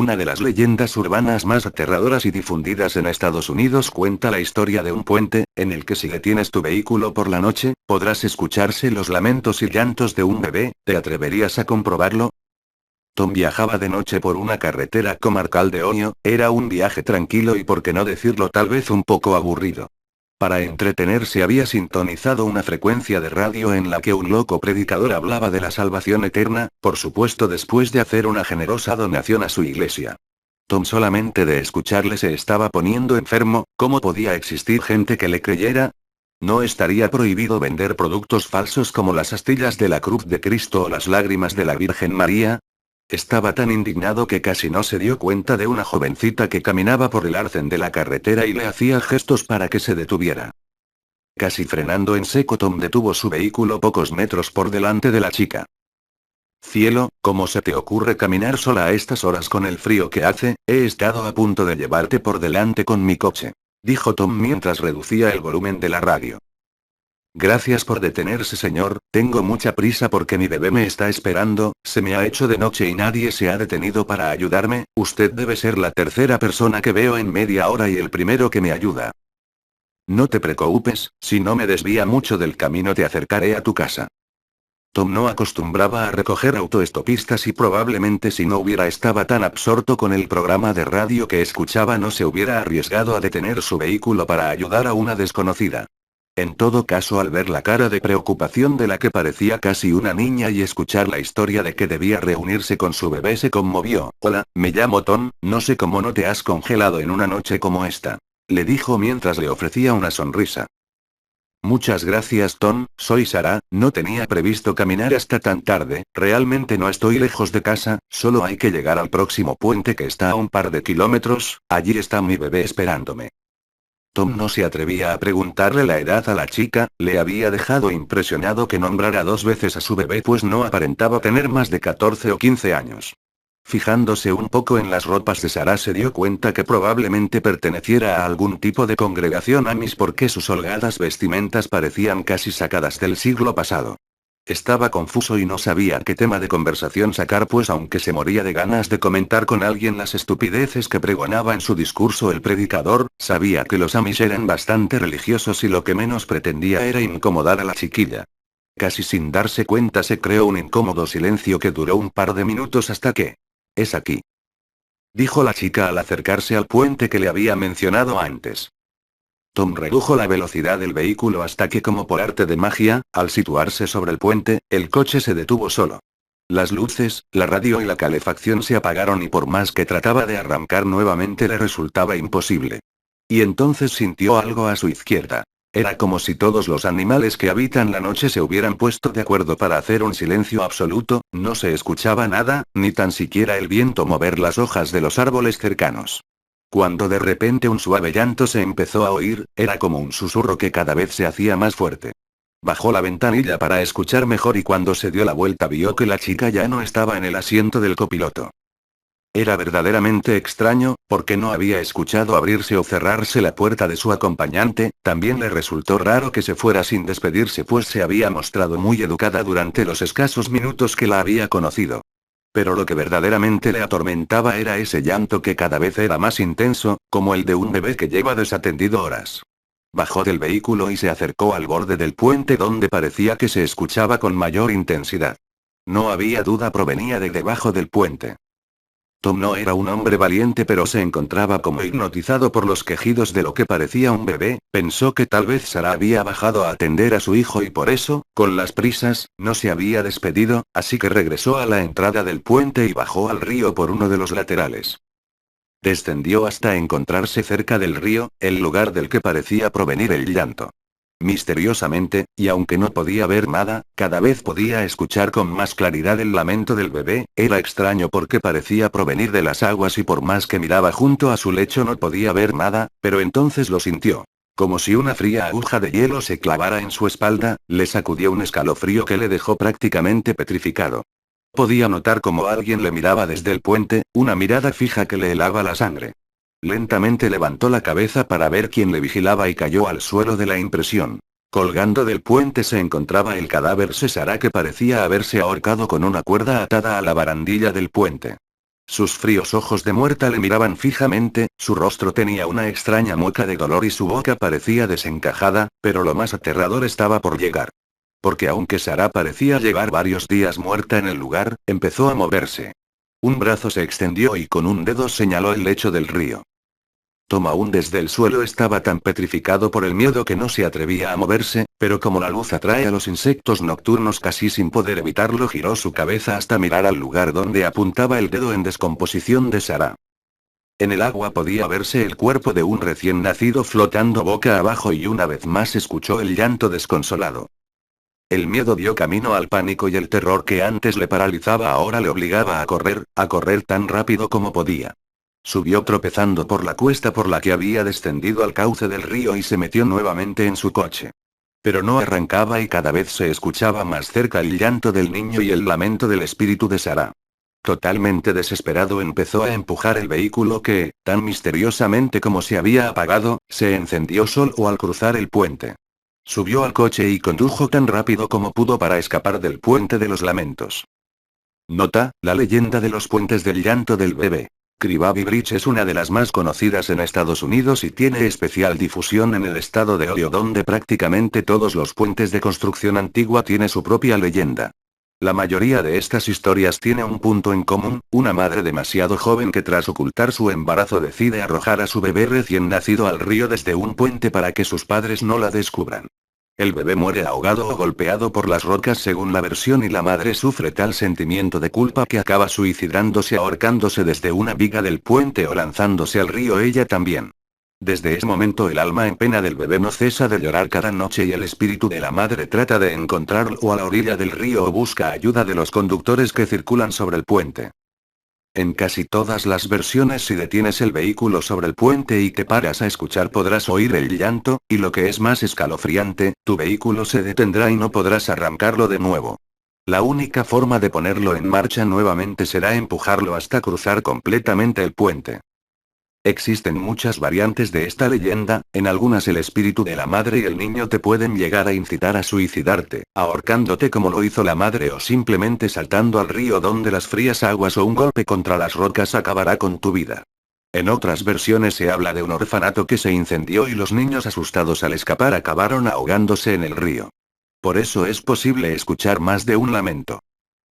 Una de las leyendas urbanas más aterradoras y difundidas en Estados Unidos cuenta la historia de un puente, en el que si detienes tu vehículo por la noche, podrás escucharse los lamentos y llantos de un bebé. ¿Te atreverías a comprobarlo? Tom viajaba de noche por una carretera comarcal de Ohio. Era un viaje tranquilo y, por qué no decirlo, tal vez un poco aburrido. Para entretenerse había sintonizado una frecuencia de radio en la que un loco predicador hablaba de la salvación eterna, por supuesto después de hacer una generosa donación a su iglesia. Tom solamente de escucharle se estaba poniendo enfermo. ¿Cómo podía existir gente que le creyera? ¿No estaría prohibido vender productos falsos como las astillas de la cruz de Cristo o las lágrimas de la Virgen María? Estaba tan indignado que casi no se dio cuenta de una jovencita que caminaba por el arcén de la carretera y le hacía gestos para que se detuviera. Casi frenando en seco, Tom detuvo su vehículo pocos metros por delante de la chica. Cielo, ¿cómo se te ocurre caminar sola a estas horas con el frío que hace? He estado a punto de llevarte por delante con mi coche, dijo Tom mientras reducía el volumen de la radio. Gracias por detenerse, señor. Tengo mucha prisa porque mi bebé me está esperando. Se me ha hecho de noche y nadie se ha detenido para ayudarme. Usted debe ser la tercera persona que veo en media hora y el primero que me ayuda. No te preocupes, si no me desvía mucho del camino te acercaré a tu casa. Tom no acostumbraba a recoger autoestopistas y probablemente si no hubiera estado tan absorto con el programa de radio que escuchaba no se hubiera arriesgado a detener su vehículo para ayudar a una desconocida. En todo caso, al ver la cara de preocupación de la que parecía casi una niña y escuchar la historia de que debía reunirse con su bebé, se conmovió. Hola, me llamo Tom, no sé cómo no te has congelado en una noche como esta, le dijo mientras le ofrecía una sonrisa. Muchas gracias, Tom, soy Sarah. No tenía previsto caminar hasta tan tarde. Realmente no estoy lejos de casa, solo hay que llegar al próximo puente que está a un par de kilómetros. Allí está mi bebé esperándome. Tom no se atrevía a preguntarle la edad a la chica. Le había dejado impresionado que nombrara 2 veces a su bebé, pues no aparentaba tener más de 14 o 15 años. Fijándose un poco en las ropas de Sarah, se dio cuenta que probablemente perteneciera a algún tipo de congregación Amish porque sus holgadas vestimentas parecían casi sacadas del siglo pasado. Estaba confuso y no sabía qué tema de conversación sacar, pues aunque se moría de ganas de comentar con alguien las estupideces que pregonaba en su discurso el predicador, sabía que los Amish eran bastante religiosos y lo que menos pretendía era incomodar a la chiquilla. Casi sin darse cuenta se creó un incómodo silencio que duró un par de minutos hasta que... «Es aquí», dijo la chica al acercarse al puente que le había mencionado antes. Tom redujo la velocidad del vehículo hasta que, como por arte de magia, al situarse sobre el puente, el coche se detuvo solo. Las luces, la radio y la calefacción se apagaron y por más que trataba de arrancar nuevamente le resultaba imposible. Y entonces sintió algo a su izquierda. Era como si todos los animales que habitan la noche se hubieran puesto de acuerdo para hacer un silencio absoluto. No se escuchaba nada, ni tan siquiera el viento mover las hojas de los árboles cercanos. Cuando de repente un suave llanto se empezó a oír, era como un susurro que cada vez se hacía más fuerte. Bajó la ventanilla para escuchar mejor y cuando se dio la vuelta vio que la chica ya no estaba en el asiento del copiloto. Era verdaderamente extraño, porque no había escuchado abrirse o cerrarse la puerta de su acompañante. También le resultó raro que se fuera sin despedirse, pues se había mostrado muy educada durante los escasos minutos que la había conocido. Pero lo que verdaderamente le atormentaba era ese llanto que cada vez era más intenso, como el de un bebé que lleva desatendido horas. Bajó del vehículo y se acercó al borde del puente donde parecía que se escuchaba con mayor intensidad. No había duda, provenía de debajo del puente. Tom no era un hombre valiente, pero se encontraba como hipnotizado por los quejidos de lo que parecía un bebé. Pensó que tal vez Sarah había bajado a atender a su hijo y por eso, con las prisas, no se había despedido, así que regresó a la entrada del puente y bajó al río por uno de los laterales. Descendió hasta encontrarse cerca del río, el lugar del que parecía provenir el llanto. Misteriosamente, y aunque no podía ver nada, cada vez podía escuchar con más claridad el lamento del bebé. Era extraño porque parecía provenir de las aguas y por más que miraba junto a su lecho no podía ver nada, pero entonces lo sintió. Como si una fría aguja de hielo se clavara en su espalda, le sacudió un escalofrío que le dejó prácticamente petrificado. Podía notar cómo alguien le miraba desde el puente, una mirada fija que le helaba la sangre. Lentamente levantó la cabeza para ver quién le vigilaba y cayó al suelo de la impresión. Colgando del puente se encontraba el cadáver de Sarah, que parecía haberse ahorcado con una cuerda atada a la barandilla del puente. Sus fríos ojos de muerta le miraban fijamente, su rostro tenía una extraña mueca de dolor y su boca parecía desencajada, pero lo más aterrador estaba por llegar. Porque aunque Sara parecía llevar varios días muerta en el lugar, empezó a moverse. Un brazo se extendió y con un dedo señaló el lecho del río. Tom aún desde el suelo estaba tan petrificado por el miedo que no se atrevía a moverse, pero como la luz atrae a los insectos nocturnos casi sin poder evitarlo giró su cabeza hasta mirar al lugar donde apuntaba el dedo en descomposición de Sara. En el agua podía verse el cuerpo de un recién nacido flotando boca abajo y una vez más escuchó el llanto desconsolado. El miedo dio camino al pánico y el terror que antes le paralizaba ahora le obligaba a correr tan rápido como podía. Subió tropezando por la cuesta por la que había descendido al cauce del río y se metió nuevamente en su coche. Pero no arrancaba y cada vez se escuchaba más cerca el llanto del niño y el lamento del espíritu de Sara. Totalmente desesperado empezó a empujar el vehículo que, tan misteriosamente como se había apagado, se encendió solo al cruzar el puente. Subió al coche y condujo tan rápido como pudo para escapar del puente de los lamentos. Nota: la leyenda de los puentes del llanto del bebé. Cribaby Bridge es una de las más conocidas en Estados Unidos y tiene especial difusión en el estado de Ohio donde prácticamente todos los puentes de construcción antigua tienen su propia leyenda. La mayoría de estas historias tiene un punto en común: una madre demasiado joven que tras ocultar su embarazo decide arrojar a su bebé recién nacido al río desde un puente para que sus padres no la descubran. El bebé muere ahogado o golpeado por las rocas según la versión y la madre sufre tal sentimiento de culpa que acaba suicidándose ahorcándose desde una viga del puente o lanzándose al río ella también. Desde ese momento el alma en pena del bebé no cesa de llorar cada noche y el espíritu de la madre trata de encontrarlo a la orilla del río o busca ayuda de los conductores que circulan sobre el puente. En casi todas las versiones si detienes el vehículo sobre el puente y te paras a escuchar podrás oír el llanto, y lo que es más escalofriante, tu vehículo se detendrá y no podrás arrancarlo de nuevo. La única forma de ponerlo en marcha nuevamente será empujarlo hasta cruzar completamente el puente. Existen muchas variantes de esta leyenda, en algunas el espíritu de la madre y el niño te pueden llegar a incitar a suicidarte, ahorcándote como lo hizo la madre o simplemente saltando al río donde las frías aguas o un golpe contra las rocas acabará con tu vida. En otras versiones se habla de un orfanato que se incendió y los niños asustados al escapar acabaron ahogándose en el río. Por eso es posible escuchar más de un lamento.